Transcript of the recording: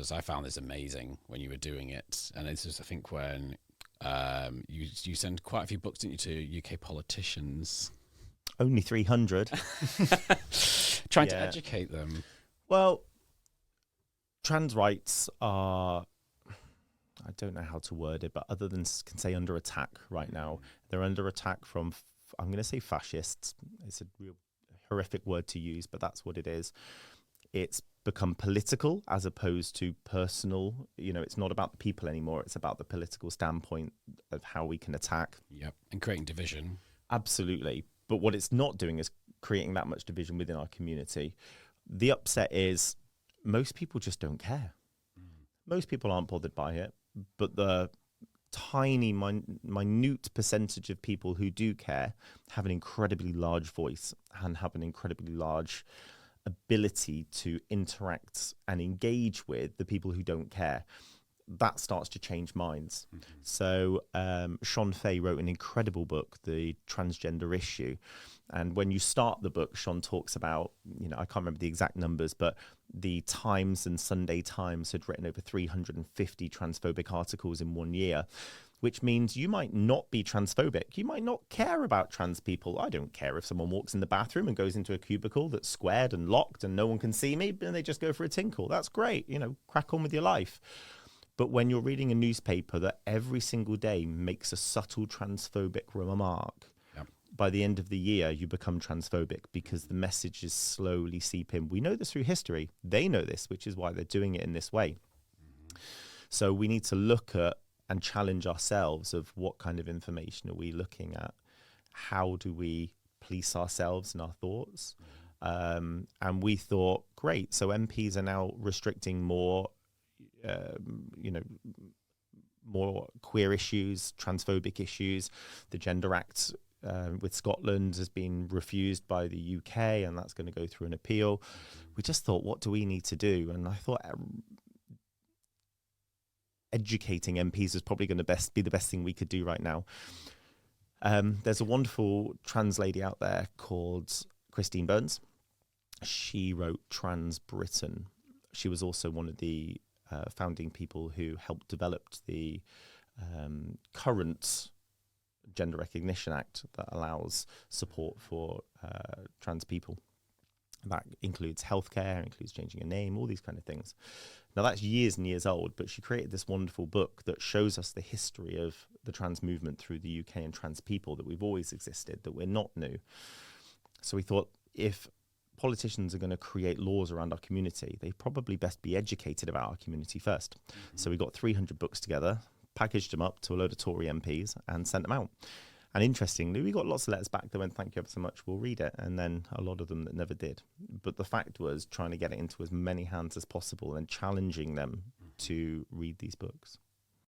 because I found this amazing when you were doing it, and this is, I think, when you send quite a few books, didn't you, to UK politicians? Only 300. Trying to educate them. Well, trans rights are, I don't know how to word it, but other than can say under attack right now. They're under attack from, I'm going to say fascists. It's a real horrific word to use, but that's what it is. It's become political as opposed to personal. It's not about the people anymore. It's about the political standpoint of how we can attack. Yep, and creating division. Absolutely. But what it's not doing is creating that much division within our community. The upset is most people just don't care. Most people aren't bothered by it, but the tiny, minute percentage of people who do care have an incredibly large voice and have an incredibly large ability to interact and engage with the people who don't care. That starts to change minds. So Sean Fay wrote an incredible book, The Transgender Issue. And when you start the book, Sean talks about, I can't remember the exact numbers, but the Times and Sunday Times had written over 350 transphobic articles in 1 year, which means you might not be transphobic. You might not care about trans people. I don't care if someone walks in the bathroom and goes into a cubicle that's squared and locked and no one can see me, and they just go for a tinkle. That's great. Crack on with your life. But when you're reading a newspaper that every single day makes a subtle transphobic remark, by the end of the year, you become transphobic because the messages slowly seep in. We know this through history. They know this, which is why they're doing it in this way. So we need to look at and challenge ourselves of what kind of information are we looking at? How do we police ourselves and our thoughts? And we thought, great, so MPs are now restricting more more queer issues, transphobic issues. The Gender Act with Scotland has been refused by the UK, and that's going to go through an appeal. We just thought, what do we need to do? And I thought educating MPs is probably going to be the best thing we could do right now. There's a wonderful trans lady out there called Christine Burns. She wrote Trans Britain. She was also one of the founding people who helped develop the current Gender Recognition Act that allows support for trans people. That includes healthcare, includes changing a name, all these kind of things. Now, that's years and years old, but she created this wonderful book that shows us the history of the trans movement through the UK and trans people, that we've always existed, that we're not new. So we thought, if politicians are going to create laws around our community, they probably best be educated about our community first. So we got 300 books together, packaged them up to a load of Tory MPs and sent them out. And interestingly, we got lots of letters back that went, thank you ever so much, we'll read it. And then a lot of them that never did. But the fact was trying to get it into as many hands as possible and challenging them to read these books.